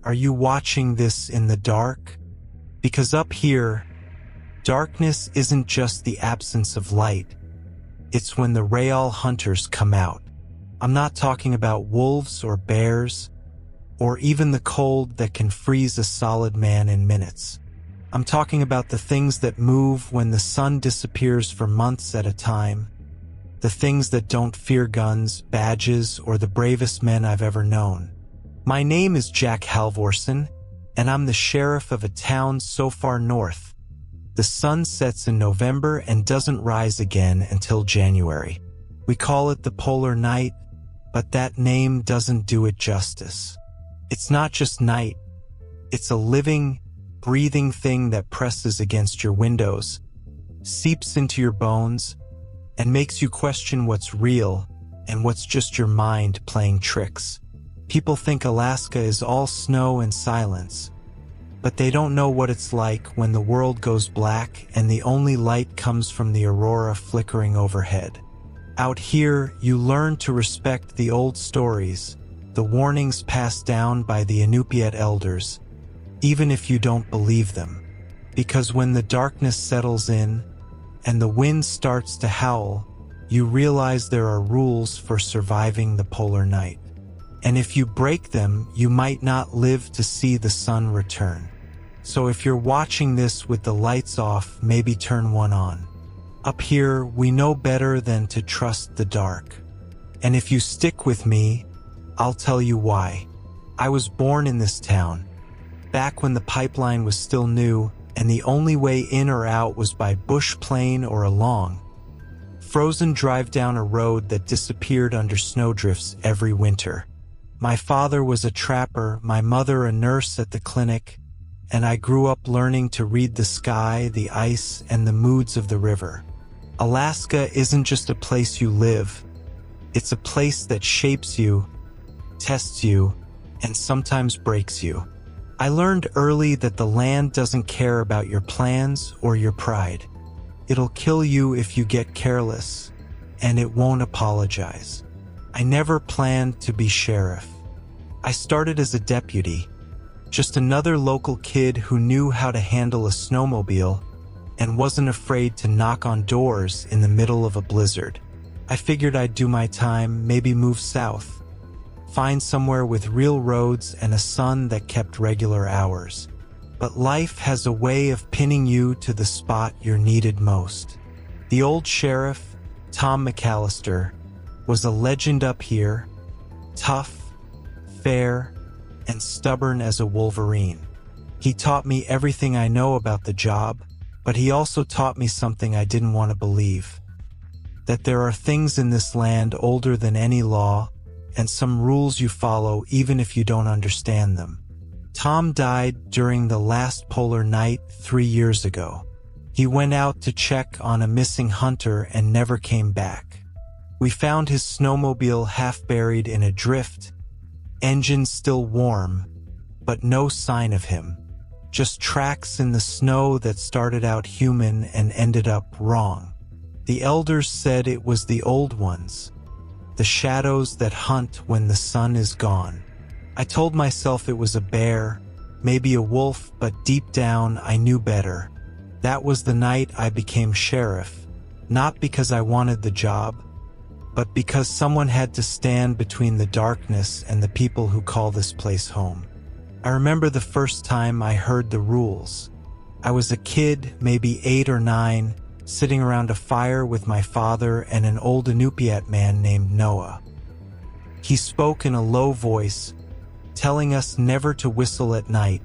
Are you watching this in the dark? Because up here, darkness isn't just the absence of light. It's when the real hunters come out. I'm not talking about wolves or bears, or even the cold that can freeze a solid man in minutes. I'm talking about the things that move when the sun disappears for months at a time. The things that don't fear guns, badges, or the bravest men I've ever known. My name is Jack Halvorson, and I'm the sheriff of a town so far north. The sun sets in November and doesn't rise again until January. We call it the polar night, but that name doesn't do it justice. It's not just night. It's a living, breathing thing that presses against your windows, seeps into your bones, and makes you question what's real and what's just your mind playing tricks. People think Alaska is all snow and silence, but they don't know what it's like when the world goes black and the only light comes from the aurora flickering overhead. Out here, you learn to respect the old stories, the warnings passed down by the Inupiat elders, even if you don't believe them. Because when the darkness settles in and the wind starts to howl, you realize there are rules for surviving the polar night. And if you break them, you might not live to see the sun return. So if you're watching this with the lights off, maybe turn one on. Up here, we know better than to trust the dark. And if you stick with me, I'll tell you why. I was born in this town, back when the pipeline was still new, and the only way in or out was by bush plane or a long, frozen drive down a road that disappeared under snowdrifts every winter. My father was a trapper, my mother a nurse at the clinic, and I grew up learning to read the sky, the ice, and the moods of the river. Alaska isn't just a place you live. It's a place that shapes you, tests you, and sometimes breaks you. I learned early that the land doesn't care about your plans or your pride. It'll kill you if you get careless, and it won't apologize. I never planned to be sheriff. I started as a deputy, just another local kid who knew how to handle a snowmobile and wasn't afraid to knock on doors in the middle of a blizzard. I figured I'd do my time, maybe move south, find somewhere with real roads and a sun that kept regular hours. But life has a way of pinning you to the spot you're needed most. The old sheriff, Tom McAllister, was a legend up here, tough, fair, and stubborn as a wolverine. He taught me everything I know about the job, but he also taught me something I didn't want to believe. That there are things in this land older than any law, and some rules you follow even if you don't understand them. Tom died during the last polar night 3 years ago. He went out to check on a missing hunter and never came back. We found his snowmobile half buried in a drift, engine still warm, but no sign of him. Just tracks in the snow that started out human and ended up wrong. The elders said it was the old ones, the shadows that hunt when the sun is gone. I told myself it was a bear, maybe a wolf, but deep down I knew better. That was the night I became sheriff, not because I wanted the job, but because someone had to stand between the darkness and the people who call this place home. I remember the first time I heard the rules. I was a kid, maybe 8 or 9, sitting around a fire with my father and an old Inupiat man named Noah. He spoke in a low voice, telling us never to whistle at night,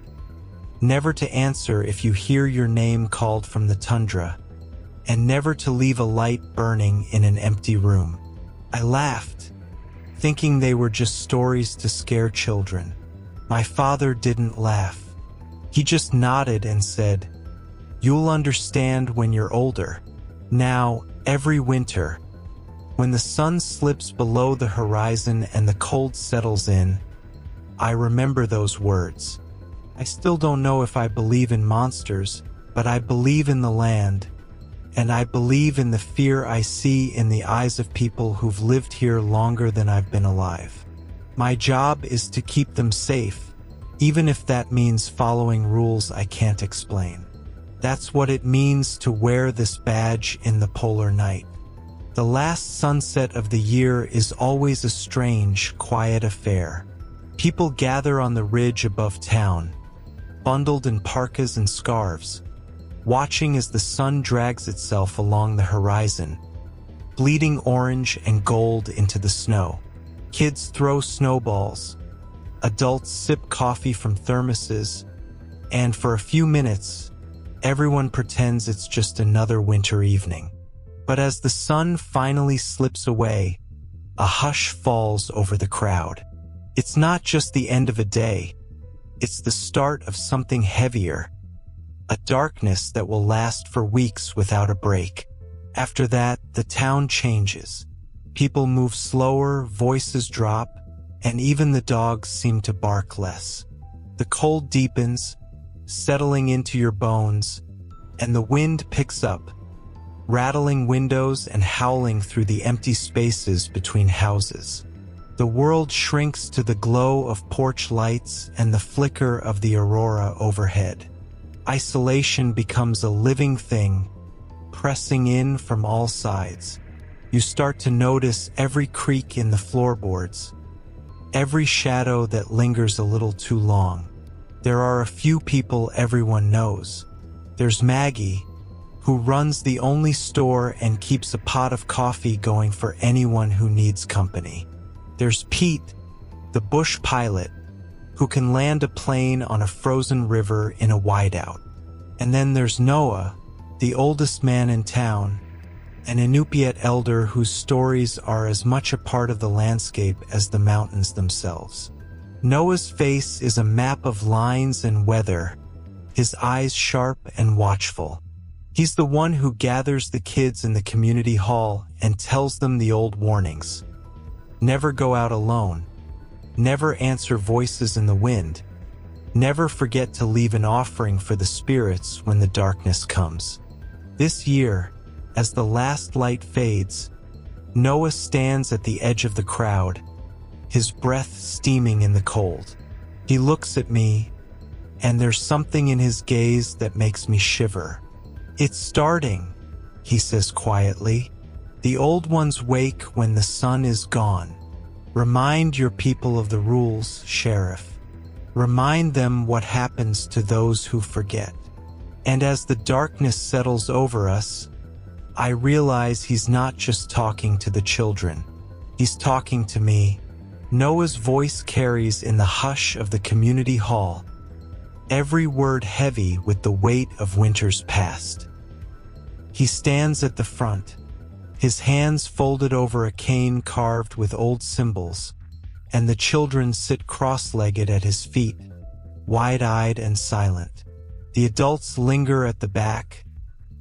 never to answer if you hear your name called from the tundra, and never to leave a light burning in an empty room. I laughed, thinking they were just stories to scare children. My father didn't laugh. He just nodded and said, "You'll understand when you're older." Now, every winter, when the sun slips below the horizon and the cold settles in, I remember those words. I still don't know if I believe in monsters, but I believe in the land, and I believe in the fear I see in the eyes of people who've lived here longer than I've been alive. My job is to keep them safe, even if that means following rules I can't explain. That's what it means to wear this badge in the polar night. The last sunset of the year is always a strange, quiet affair. People gather on the ridge above town, bundled in parkas and scarves, watching as the sun drags itself along the horizon, bleeding orange and gold into the snow. Kids throw snowballs, adults sip coffee from thermoses, and for a few minutes, everyone pretends it's just another winter evening. But as the sun finally slips away, a hush falls over the crowd. It's not just the end of a day, it's the start of something heavier, a darkness that will last for weeks without a break. After that, the town changes. People move slower, voices drop, and even the dogs seem to bark less. The cold deepens, settling into your bones, and the wind picks up, rattling windows and howling through the empty spaces between houses. The world shrinks to the glow of porch lights and the flicker of the aurora overhead. Isolation becomes a living thing, pressing in from all sides. You start to notice every creak in the floorboards, every shadow that lingers a little too long. There are a few people everyone knows. There's Maggie, who runs the only store and keeps a pot of coffee going for anyone who needs company. There's Pete, the bush pilot, who can land a plane on a frozen river in a whiteout. And then there's Noah, the oldest man in town, an Inupiat elder whose stories are as much a part of the landscape as the mountains themselves. Noah's face is a map of lines and weather, his eyes sharp and watchful. He's the one who gathers the kids in the community hall and tells them the old warnings. Never go out alone. Never answer voices in the wind. Never forget to leave an offering for the spirits when the darkness comes. This year, as the last light fades, Noah stands at the edge of the crowd, his breath steaming in the cold. He looks at me, and there's something in his gaze that makes me shiver. "It's starting," he says quietly. "The old ones wake when the sun is gone. Remind your people of the rules, Sheriff. Remind them what happens to those who forget." And as the darkness settles over us, I realize he's not just talking to the children. He's talking to me. Noah's voice carries in the hush of the community hall, every word heavy with the weight of winter's past. He stands at the front, his hands folded over a cane carved with old symbols, and the children sit cross-legged at his feet, wide-eyed and silent. The adults linger at the back,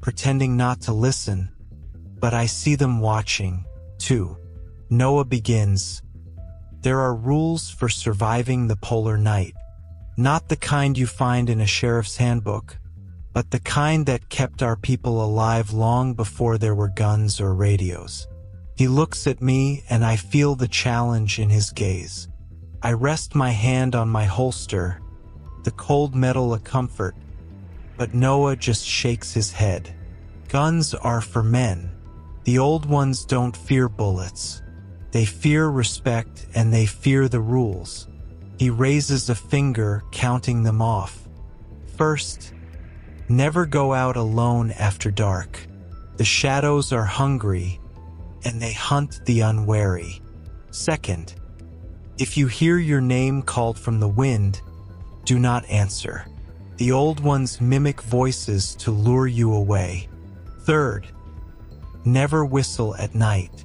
pretending not to listen, but I see them watching, too. Noah begins. "There are rules for surviving the polar night, not the kind you find in a sheriff's handbook, but the kind that kept our people alive long before there were guns or radios." He looks at me and I feel the challenge in his gaze. I rest my hand on my holster, the cold metal a comfort, but Noah just shakes his head. "Guns are for men. The old ones don't fear bullets. They fear respect and they fear the rules." He raises a finger, counting them off. "First, never go out alone after dark. The shadows are hungry, and they hunt the unwary. Second, if you hear your name called from the wind, do not answer. The old ones mimic voices to lure you away. Third, never whistle at night.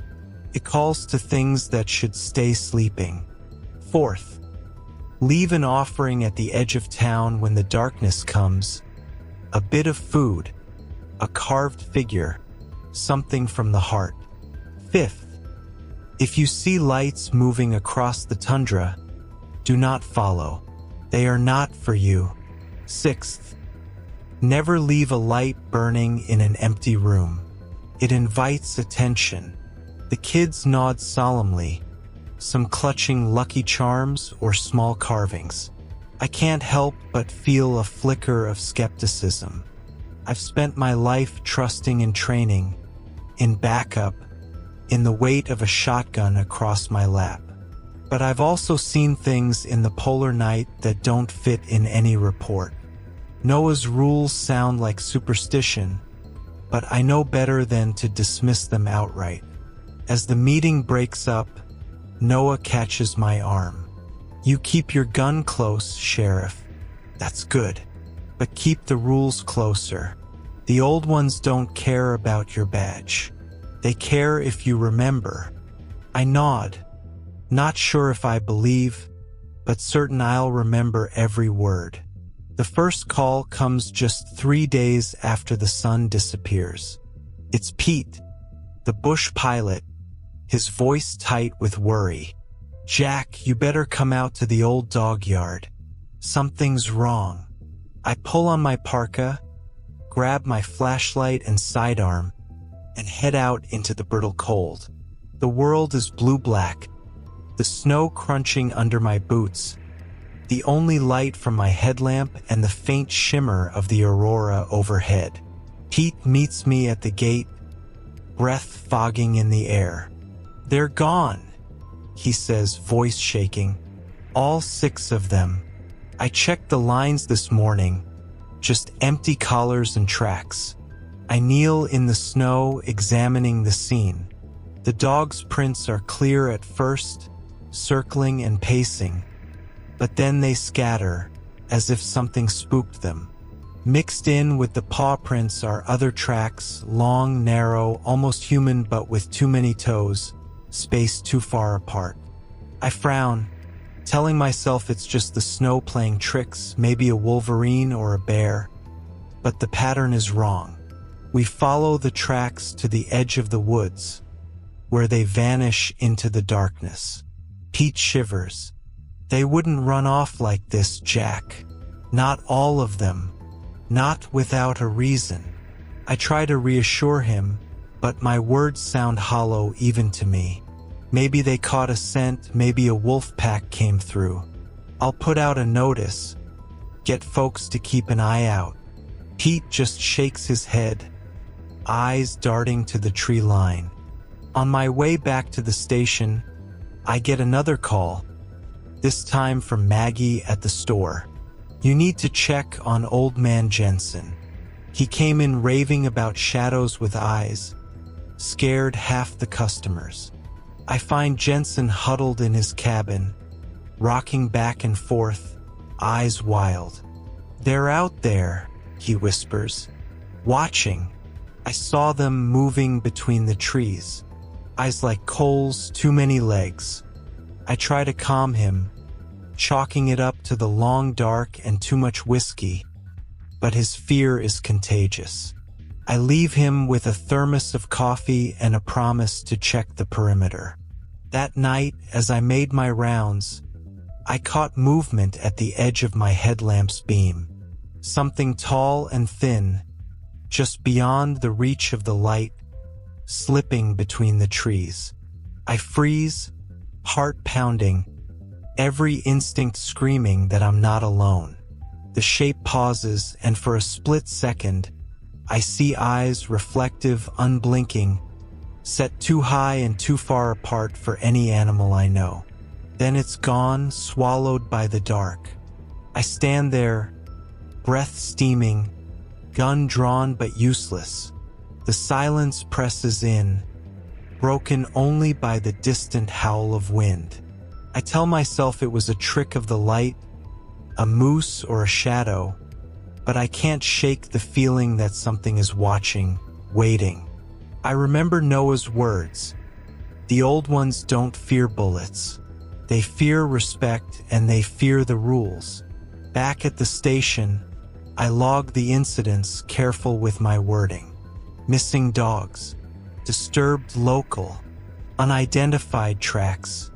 It calls to things that should stay sleeping. Fourth, leave an offering at the edge of town when the darkness comes. A bit of food, a carved figure, something from the heart. Fifth, if you see lights moving across the tundra, do not follow. They are not for you. Sixth, never leave a light burning in an empty room. It invites attention." The kids nod solemnly, some clutching Lucky Charms or small carvings. I can't help but feel a flicker of skepticism. I've spent my life trusting in training, in backup, in the weight of a shotgun across my lap. But I've also seen things in the polar night that don't fit in any report. Noah's rules sound like superstition, but I know better than to dismiss them outright. As the meeting breaks up, Noah catches my arm. "You keep your gun close, Sheriff. That's good. But keep the rules closer. The old ones don't care about your badge. They care if you remember." I nod, not sure if I believe, but certain I'll remember every word. The first call comes just 3 days after the sun disappears. It's Pete, the bush pilot, his voice tight with worry. "Jack, you better come out to the old dog yard. Something's wrong." I pull on my parka, grab my flashlight and sidearm, and head out into the brittle cold. The world is blue-black, the snow crunching under my boots, the only light from my headlamp and the faint shimmer of the aurora overhead. Pete meets me at the gate, breath fogging in the air. "They're gone," he says, voice shaking. "All 6 of them. I checked the lines this morning, just empty collars and tracks." I kneel in the snow, examining the scene. The dogs' prints are clear at first, circling and pacing, but then they scatter, as if something spooked them. Mixed in with the paw prints are other tracks, long, narrow, almost human but with too many toes, spaced too far apart. I frown, telling myself it's just the snow playing tricks, maybe a wolverine or a bear. But the pattern is wrong. We follow the tracks to the edge of the woods, where they vanish into the darkness. Pete shivers. "They wouldn't run off like this, Jack. Not all of them. Not without a reason." I try to reassure him, but my words sound hollow even to me. Maybe they caught a scent, maybe a wolf pack came through. I'll put out a notice, get folks to keep an eye out. Pete just shakes his head, eyes darting to the tree line. On my way back to the station, I get another call, this time from Maggie at the store. "You need to check on old man Jensen. He came in raving about shadows with eyes, scared half the customers." I find Jensen huddled in his cabin, rocking back and forth, eyes wild. "They're out there," he whispers, "watching. I saw them moving between the trees. Eyes like coals, too many legs." I try to calm him, chalking it up to the long dark and too much whiskey, but his fear is contagious. I leave him with a thermos of coffee and a promise to check the perimeter. That night, as I made my rounds, I caught movement at the edge of my headlamp's beam. Something tall and thin, just beyond the reach of the light, slipping between the trees. I freeze, heart pounding, every instinct screaming that I'm not alone. The shape pauses, and for a split second, I see eyes reflective, unblinking, set too high and too far apart for any animal I know. Then it's gone, swallowed by the dark. I stand there, breath steaming, gun drawn but useless. The silence presses in, broken only by the distant howl of wind. I tell myself it was a trick of the light, a moose or a shadow, but I can't shake the feeling that something is watching, waiting. I remember Noah's words. The old ones don't fear bullets. They fear respect, and they fear the rules. Back at the station, I log the incidents, careful with my wording. Missing dogs, disturbed local, unidentified tracks.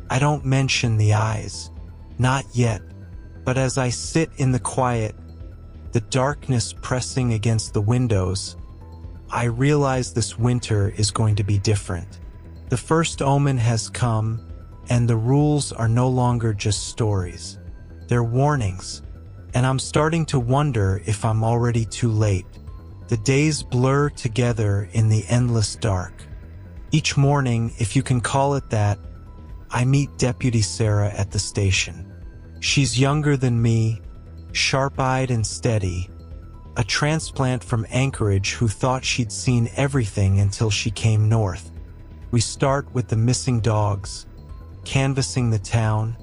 I don't mention the eyes. Not yet. But as I sit in the quiet, the darkness pressing against the windows, I realize this winter is going to be different. The first omen has come, and the rules are no longer just stories. They're warnings, and I'm starting to wonder if I'm already too late. The days blur together in the endless dark. Each morning, if you can call it that, I meet Deputy Sarah at the station. She's younger than me, sharp-eyed and steady, a transplant from Anchorage who thought she'd seen everything until she came north. We start with the missing dogs, canvassing the town,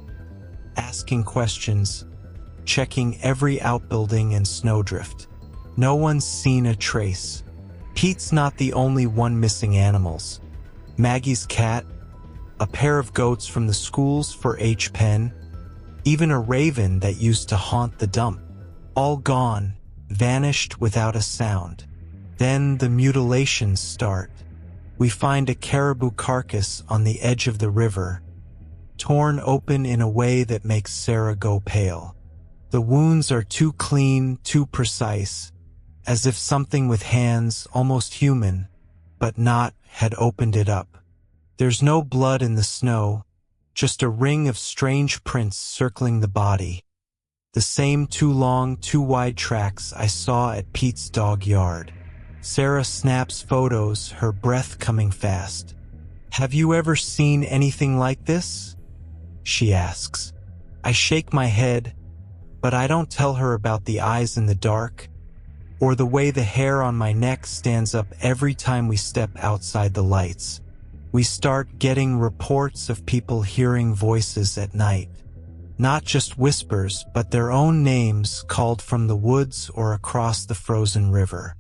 asking questions, checking every outbuilding and snowdrift. No one's seen a trace. Pete's not the only one missing animals. Maggie's cat, a pair of goats from the schools for H-Pen, even a raven that used to haunt the dump. All gone, vanished without a sound. Then the mutilations start. We find a caribou carcass on the edge of the river, torn open in a way that makes Sarah go pale. The wounds are too clean, too precise, as if something with hands, almost human, but not, had opened it up. There's no blood in the snow, just a ring of strange prints circling the body. The same too long, too wide tracks I saw at Pete's dog yard. Sarah snaps photos, her breath coming fast. "Have you ever seen anything like this?" she asks. I shake my head, but I don't tell her about the eyes in the dark, or the way the hair on my neck stands up every time we step outside the lights. We start getting reports of people hearing voices at night. Not just whispers, but their own names called from the woods or across the frozen river.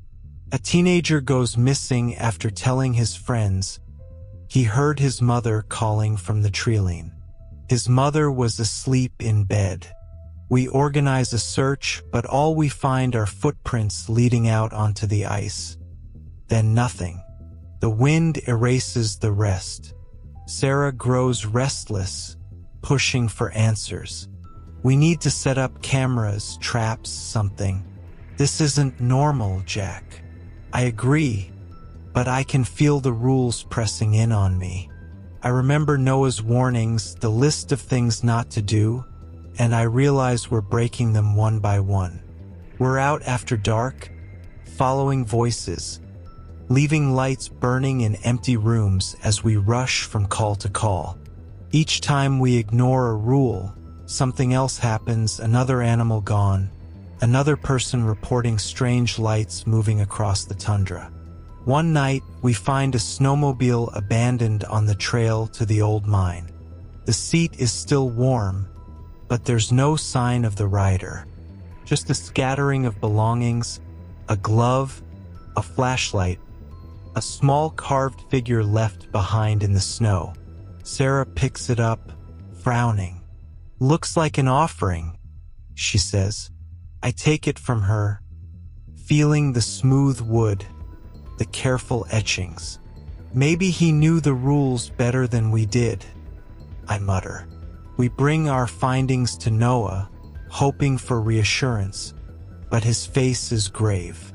A teenager goes missing after telling his friends he heard his mother calling from the treeline. His mother was asleep in bed. We organize a search, but all we find are footprints leading out onto the ice. Then nothing. The wind erases the rest. Sarah grows restless, pushing for answers. We need to set up cameras, traps, something. This isn't normal, Jack. I agree, but I can feel the rules pressing in on me. I remember Noah's warnings, the list of things not to do, and I realize we're breaking them one by one. We're out after dark, following voices, leaving lights burning in empty rooms as we rush from call to call. Each time we ignore a rule, something else happens, another animal gone, another person reporting strange lights moving across the tundra. One night, we find a snowmobile abandoned on the trail to the old mine. The seat is still warm, but there's no sign of the rider. Just a scattering of belongings, a glove, a flashlight, a small carved figure left behind in the snow. Sarah picks it up, frowning. "Looks like an offering," she says. I take it from her, feeling the smooth wood, the careful etchings. "Maybe he knew the rules better than we did," I mutter. We bring our findings to Noah, hoping for reassurance, but his face is grave.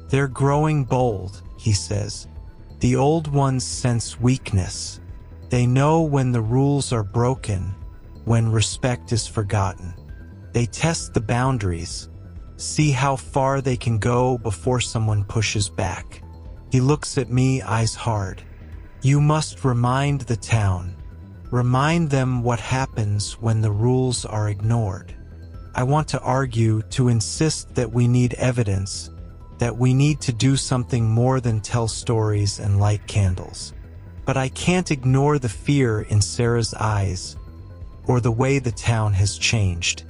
"They're growing bold," he says. "The old ones sense weakness. They know when the rules are broken, when respect is forgotten. They test the boundaries, see how far they can go before someone pushes back." He looks at me, eyes hard. "You must remind the town. Remind them what happens when the rules are ignored." I want to argue, to insist that we need evidence, that we need to do something more than tell stories and light candles. But I can't ignore the fear in Sarah's eyes, or the way the town has changed.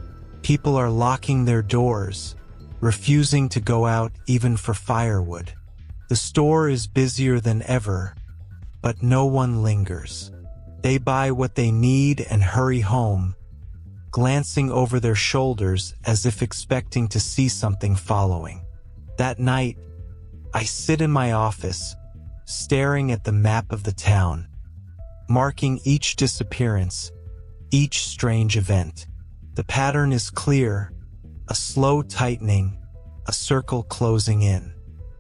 People are locking their doors, refusing to go out even for firewood. The store is busier than ever, but no one lingers. They buy what they need and hurry home, glancing over their shoulders as if expecting to see something following. That night, I sit in my office, staring at the map of the town, marking each disappearance, each strange event. The pattern is clear, a slow tightening, a circle closing in.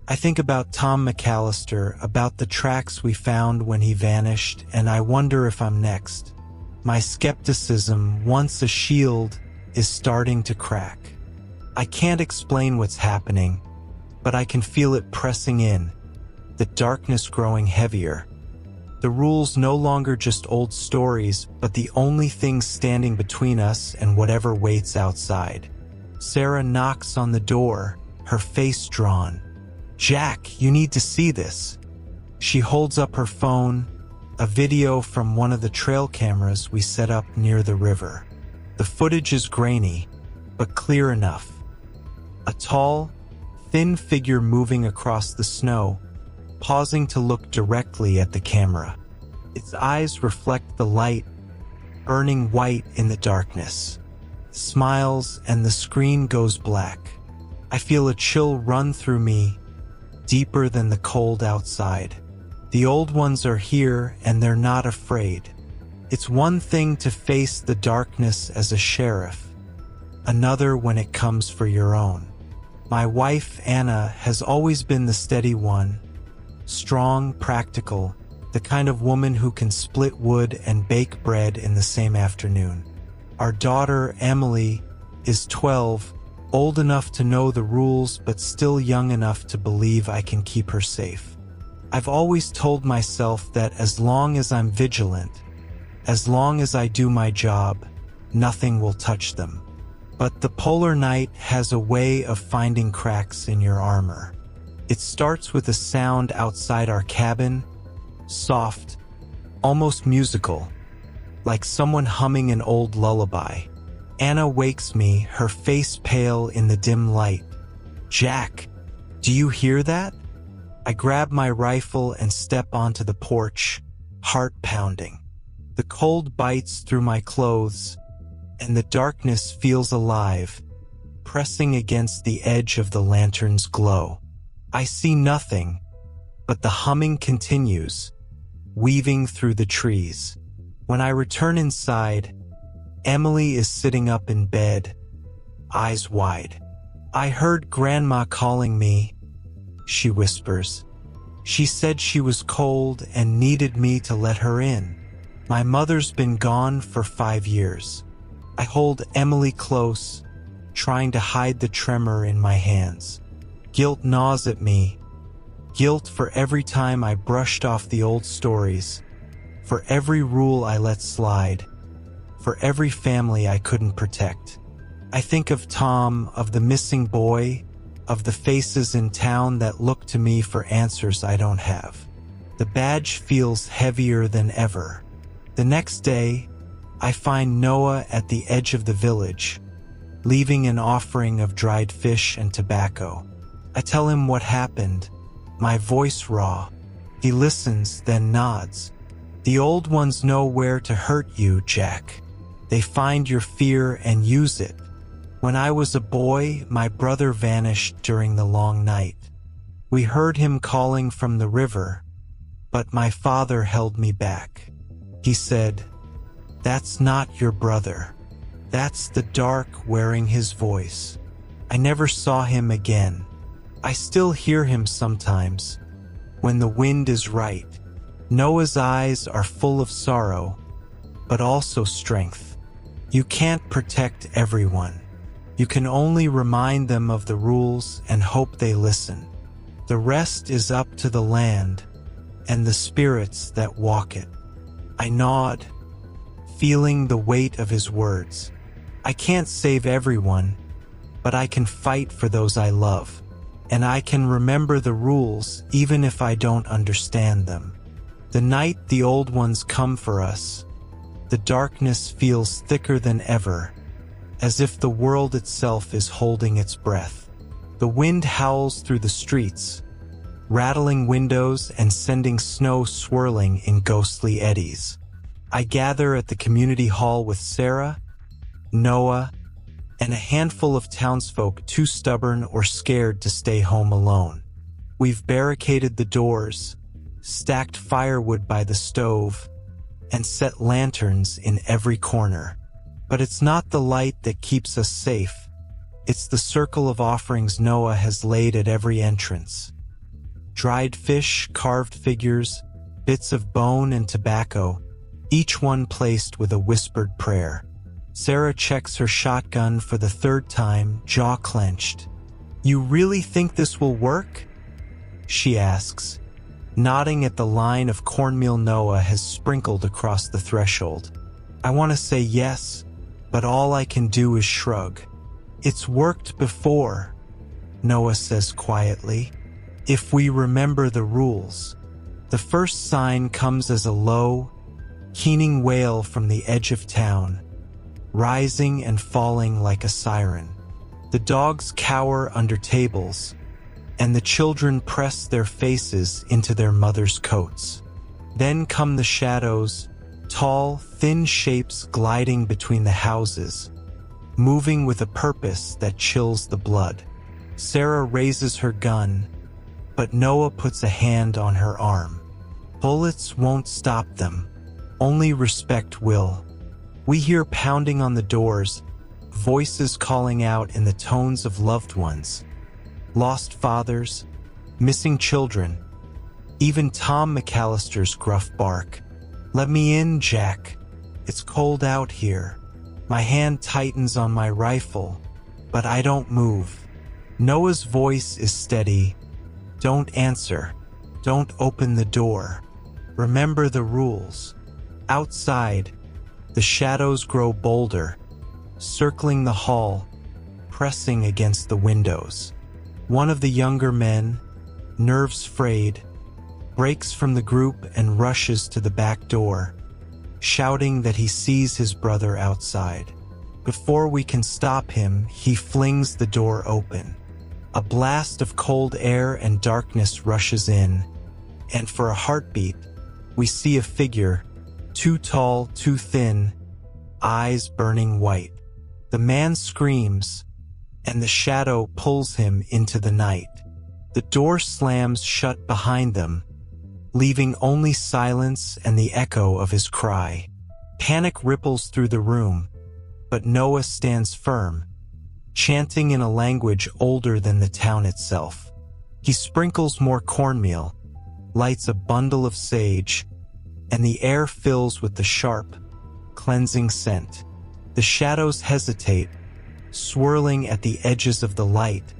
I think about Tom McAllister, about the tracks we found when he vanished, and I wonder if I'm next. My skepticism, once a shield, is starting to crack. I can't explain what's happening, but I can feel it pressing in, the darkness growing heavier. The rules no longer just old stories, but the only thing standing between us and whatever waits outside. Sarah knocks on the door, her face drawn. "Jack, you need to see this." She holds up her phone, a video from one of the trail cameras we set up near the river. The footage is grainy, but clear enough. A tall, thin figure moving across the snow, pausing to look directly at the camera. Its eyes reflect the light, burning white in the darkness. Smiles and the screen goes black. I feel a chill run through me, deeper than the cold outside. The old ones are here and they're not afraid. It's one thing to face the darkness as a sheriff, another when it comes for your own. My wife, Anna, has always been the steady one, strong, practical, the kind of woman who can split wood and bake bread in the same afternoon. Our daughter, Emily, is 12, old enough to know the rules but still young enough to believe I can keep her safe. I've always told myself that as long as I'm vigilant, as long as I do my job, nothing will touch them. But the polar night has a way of finding cracks in your armor. It starts with a sound outside our cabin, soft, almost musical, like someone humming an old lullaby. Anna wakes me, her face pale in the dim light. "Jack, do you hear that?" I grab my rifle and step onto the porch, heart pounding. The cold bites through my clothes, and the darkness feels alive, pressing against the edge of the lantern's glow. I see nothing, but the humming continues, weaving through the trees. When I return inside, Emily is sitting up in bed, eyes wide. "I heard Grandma calling me," she whispers. "She said she was cold and needed me to let her in. My mother's been gone for 5 years." I hold Emily close, trying to hide the tremor in my hands. Guilt gnaws at me. Guilt for every time I brushed off the old stories, for every rule I let slide, for every family I couldn't protect. I think of Tom, of the missing boy, of the faces in town that look to me for answers I don't have. The badge feels heavier than ever. The next day, I find Noah at the edge of the village, leaving an offering of dried fish and tobacco. I tell him what happened, my voice raw. He listens, then nods. "The old ones know where to hurt you, Jack. They find your fear and use it. When I was a boy, my brother vanished during the long night. We heard him calling from the river, but my father held me back. He said, 'That's not your brother. That's the dark wearing his voice.' I never saw him again. I still hear him sometimes, when the wind is right." Noah's eyes are full of sorrow, but also strength. You can't protect everyone. You can only remind them of the rules and hope they listen. The rest is up to the land and the spirits that walk it. I nod, feeling the weight of his words. I can't save everyone, but I can fight for those I love. And I can remember the rules even if I don't understand them. The night the old ones come for us, the darkness feels thicker than ever, as if the world itself is holding its breath. The wind howls through the streets, rattling windows and sending snow swirling in ghostly eddies. I gather at the community hall with Sarah, Noah, and a handful of townsfolk too stubborn or scared to stay home alone. We've barricaded the doors, stacked firewood by the stove, and set lanterns in every corner. But it's not the light that keeps us safe. It's the circle of offerings Noah has laid at every entrance. Dried fish, carved figures, bits of bone and tobacco, each one placed with a whispered prayer. Sarah checks her shotgun for the third time, jaw clenched. "You really think this will work?" she asks, nodding at the line of cornmeal Noah has sprinkled across the threshold. I want to say yes, but all I can do is shrug. "It's worked before," Noah says quietly, "if we remember the rules." The first sign comes as a low, keening wail from the edge of town, rising and falling like a siren. The dogs cower under tables, and the children press their faces into their mothers' coats. Then come the shadows, tall, thin shapes gliding between the houses, moving with a purpose that chills the blood. Sarah raises her gun, but Noah puts a hand on her arm. Bullets won't stop them, only respect will. We hear pounding on the doors, voices calling out in the tones of loved ones. Lost fathers, missing children, even Tom McAllister's gruff bark. "Let me in, Jack. It's cold out here." My hand tightens on my rifle, but I don't move. Noah's voice is steady. "Don't answer. Don't open the door. Remember the rules." Outside, the shadows grow bolder, circling the hall, pressing against the windows. One of the younger men, nerves frayed, breaks from the group and rushes to the back door, shouting that he sees his brother outside. Before we can stop him, he flings the door open. A blast of cold air and darkness rushes in, and for a heartbeat, we see a figure, too tall, too thin, eyes burning white. The man screams, and the shadow pulls him into the night. The door slams shut behind them, leaving only silence and the echo of his cry. Panic ripples through the room, but Noah stands firm, chanting in a language older than the town itself. He sprinkles more cornmeal, lights a bundle of sage, and the air fills with the sharp, cleansing scent. The shadows hesitate, swirling at the edges of the light,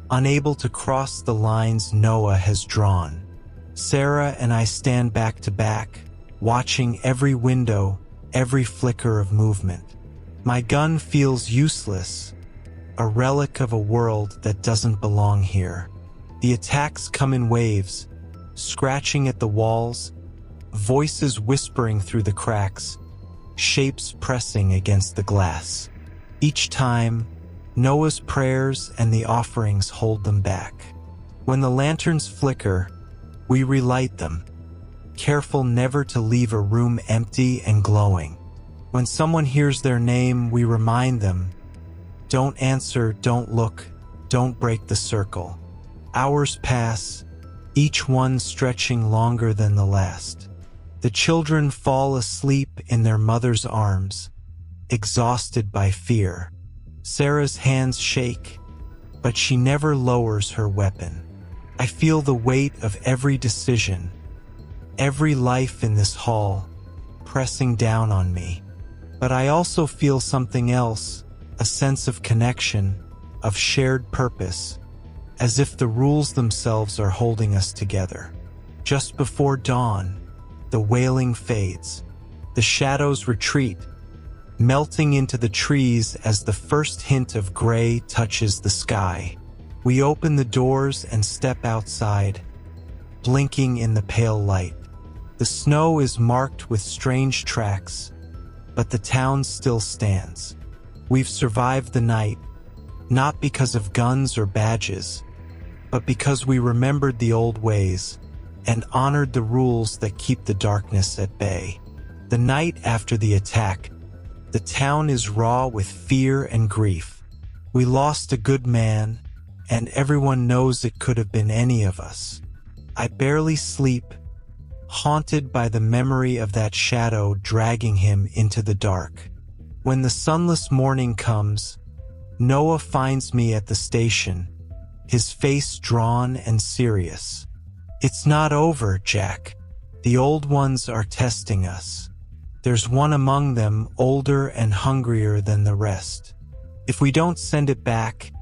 unable to cross the lines Noah has drawn. Sarah and I stand back to back, watching every window, every flicker of movement. My gun feels useless, a relic of a world that doesn't belong here. The attacks come in waves, scratching at the walls, voices whispering through the cracks, shapes pressing against the glass. Each time, Noah's prayers and the offerings hold them back. When the lanterns flicker, we relight them, careful never to leave a room empty and glowing. When someone hears their name, we remind them, don't answer, don't look, don't break the circle. Hours pass, each one stretching longer than the last. The children fall asleep in their mother's arms, exhausted by fear. Sarah's hands shake, but she never lowers her weapon. I feel the weight of every decision, every life in this hall, pressing down on me. But I also feel something else, a sense of connection, of shared purpose, as if the rules themselves are holding us together. Just before dawn, the wailing fades. The shadows retreat, melting into the trees as the first hint of gray touches the sky. We open the doors and step outside, blinking in the pale light. The snow is marked with strange tracks, but the town still stands. We've survived the night, not because of guns or badges, but because we remembered the old ways and honored the rules that keep the darkness at bay. The night after the attack, the town is raw with fear and grief. We lost a good man, and everyone knows it could have been any of us. I barely sleep, haunted by the memory of that shadow dragging him into the dark. When the sunless morning comes, Noah finds me at the station, his face drawn and serious. It's not over, Jack. The old ones are testing us. There's one among them older and hungrier than the rest. If we don't send it back,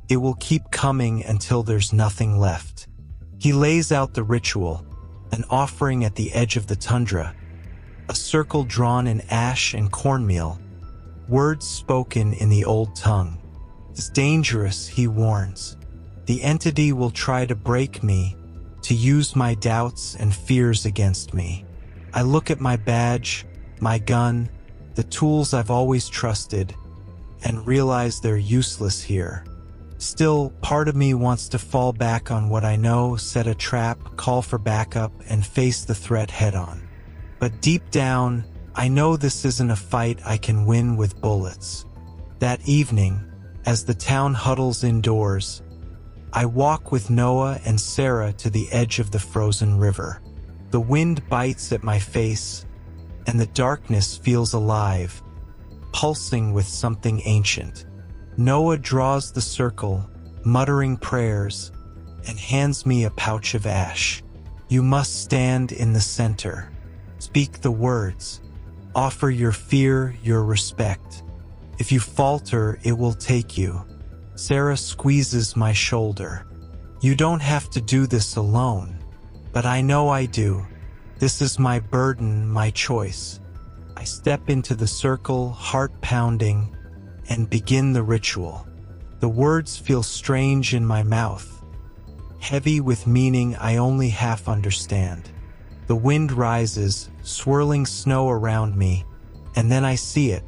it will keep coming until there's nothing left. He lays out the ritual, an offering at the edge of the tundra, a circle drawn in ash and cornmeal, words spoken in the old tongue. It's dangerous, he warns. The entity will try to break me, to use my doubts and fears against me. I look at my badge, my gun, the tools I've always trusted, and realize they're useless here. Still, part of me wants to fall back on what I know, set a trap, call for backup, and face the threat head-on. But deep down, I know this isn't a fight I can win with bullets. That evening, as the town huddles indoors, I walk with Noah and Sarah to the edge of the frozen river. The wind bites at my face, and the darkness feels alive, pulsing with something ancient. Noah draws the circle, muttering prayers, and hands me a pouch of ash. You must stand in the center. Speak the words. Offer your fear, your respect. If you falter, it will take you. Sarah squeezes my shoulder. You don't have to do this alone, but I know I do. This is my burden, my choice. I step into the circle, heart pounding, and begin the ritual. The words feel strange in my mouth, heavy with meaning I only half understand. The wind rises, swirling snow around me, and then I see it,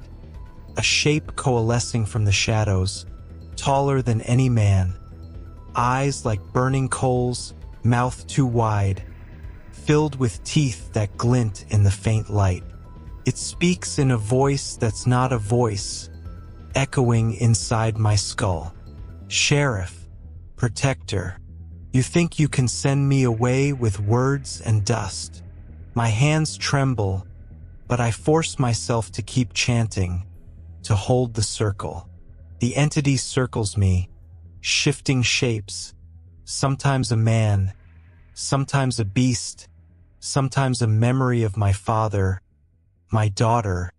a shape coalescing from the shadows, taller than any man, eyes like burning coals, mouth too wide, filled with teeth that glint in the faint light. It speaks in a voice that's not a voice, echoing inside my skull. Sheriff, protector, you think you can send me away with words and dust. My hands tremble, but I force myself to keep chanting, to hold the circle. The entity circles me, shifting shapes, sometimes a man, sometimes a beast, sometimes a memory of my father, my daughter,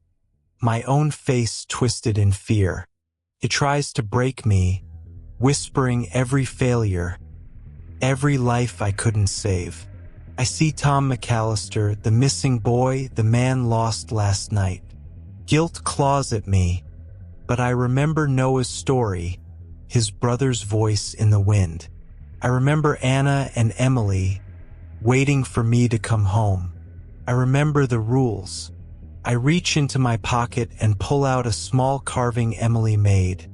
my own face twisted in fear. It tries to break me, whispering every failure, every life I couldn't save. I see Tom McAllister, the missing boy, the man lost last night. Guilt claws at me, but I remember Noah's story, his brother's voice in the wind. I remember Anna and Emily waiting for me to come home. I remember the rules. I reach into my pocket and pull out a small carving Emily made.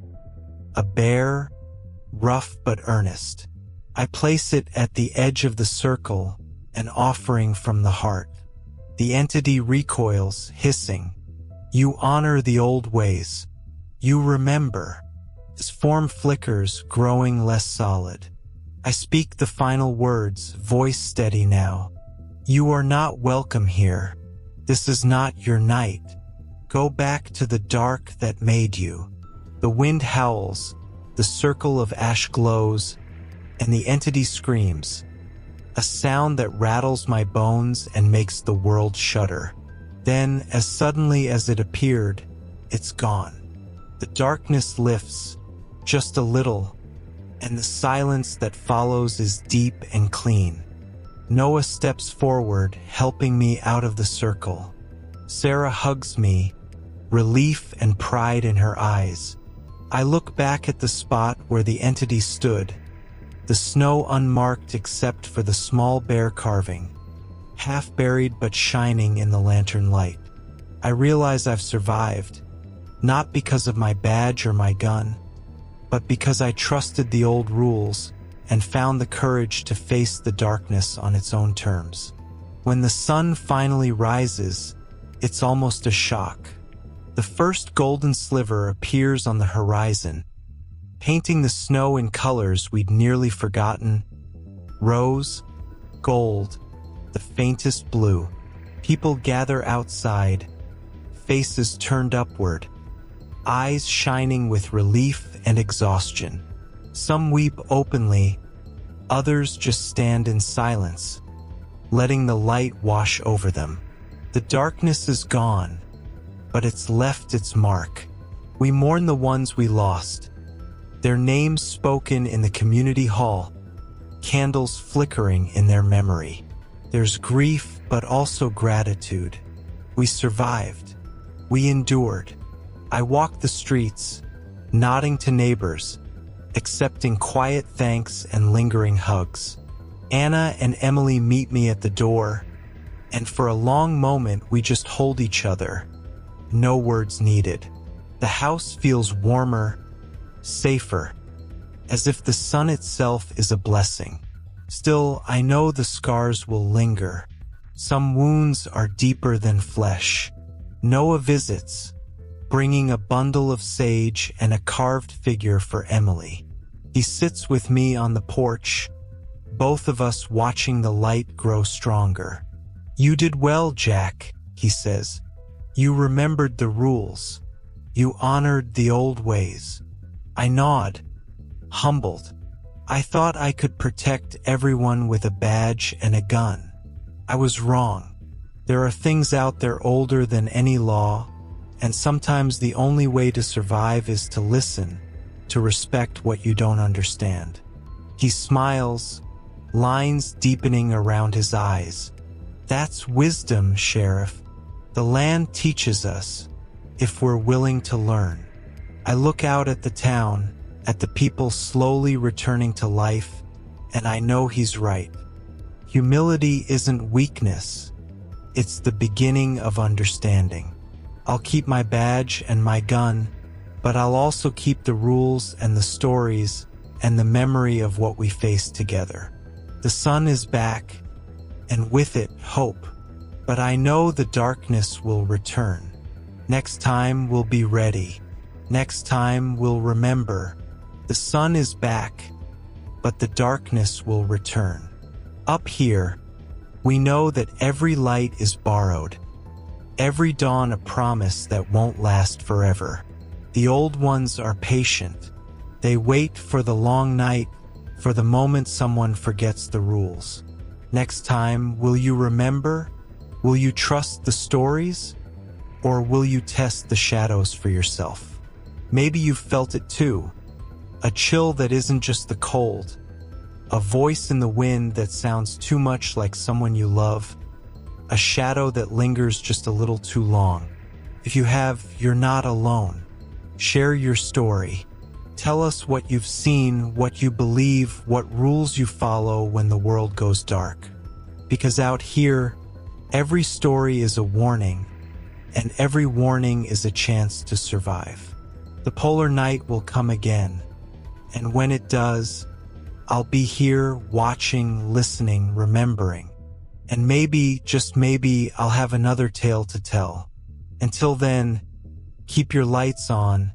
A bear, rough but earnest. I place it at the edge of the circle, an offering from the heart. The entity recoils, hissing. You honor the old ways. You remember. Its form flickers, growing less solid. I speak the final words, voice steady now. You are not welcome here. This is not your night. Go back to the dark that made you. The wind howls, the circle of ash glows, and the entity screams, a sound that rattles my bones and makes the world shudder. Then, as suddenly as it appeared, it's gone. The darkness lifts, just a little, and the silence that follows is deep and clean. Noah steps forward, helping me out of the circle. Sarah hugs me, relief and pride in her eyes. I look back at the spot where the entity stood, the snow unmarked except for the small bear carving, half buried but shining in the lantern light. I realize I've survived, not because of my badge or my gun, but because I trusted the old rules and found the courage to face the darkness on its own terms. When the sun finally rises, it's almost a shock. The first golden sliver appears on the horizon, painting the snow in colors we'd nearly forgotten. Rose, gold, the faintest blue. People gather outside, faces turned upward, eyes shining with relief and exhaustion. Some weep openly, others just stand in silence, letting the light wash over them. The darkness is gone, but it's left its mark. We mourn the ones we lost, their names spoken in the community hall, candles flickering in their memory. There's grief, but also gratitude. We survived. We endured. I walk the streets, nodding to neighbors, accepting quiet thanks and lingering hugs. Anna and Emily meet me at the door, and for a long moment we just hold each other. No words needed. The house feels warmer, safer, as if the sun itself is a blessing. Still, I know the scars will linger. Some wounds are deeper than flesh. Noah visits, bringing a bundle of sage and a carved figure for Emily. He sits with me on the porch, both of us watching the light grow stronger. "You did well, Jack," he says. "You remembered the rules. You honored the old ways." I nod, humbled. I thought I could protect everyone with a badge and a gun. I was wrong. There are things out there older than any law, and sometimes the only way to survive is to listen, to respect what you don't understand. He smiles, lines deepening around his eyes. "That's wisdom, Sheriff. The land teaches us, if we're willing to learn." I look out at the town, at the people slowly returning to life, and I know he's right. Humility isn't weakness. It's the beginning of understanding. I'll keep my badge and my gun, but I'll also keep the rules and the stories and the memory of what we faced together. The sun is back, and with it, hope. But I know the darkness will return. Next time we'll be ready. Next time we'll remember. The sun is back, but the darkness will return. Up here, we know that every light is borrowed, every dawn a promise that won't last forever. The old ones are patient. They wait for the long night, for the moment someone forgets the rules. Next time, will you remember? Will you trust the stories? Or will you test the shadows for yourself? Maybe you've felt it too. A chill that isn't just the cold. A voice in the wind that sounds too much like someone you love. A shadow that lingers just a little too long. If you have, you're not alone. Share your story. Tell us what you've seen, what you believe, what rules you follow when the world goes dark. Because out here, every story is a warning, and every warning is a chance to survive. The polar night will come again, and when it does, I'll be here watching, listening, remembering. And maybe, just maybe, I'll have another tale to tell. Until then, keep your lights on,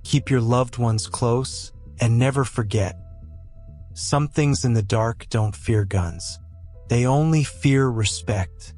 keep your loved ones close, and never forget, some things in the dark don't fear guns. They only fear respect.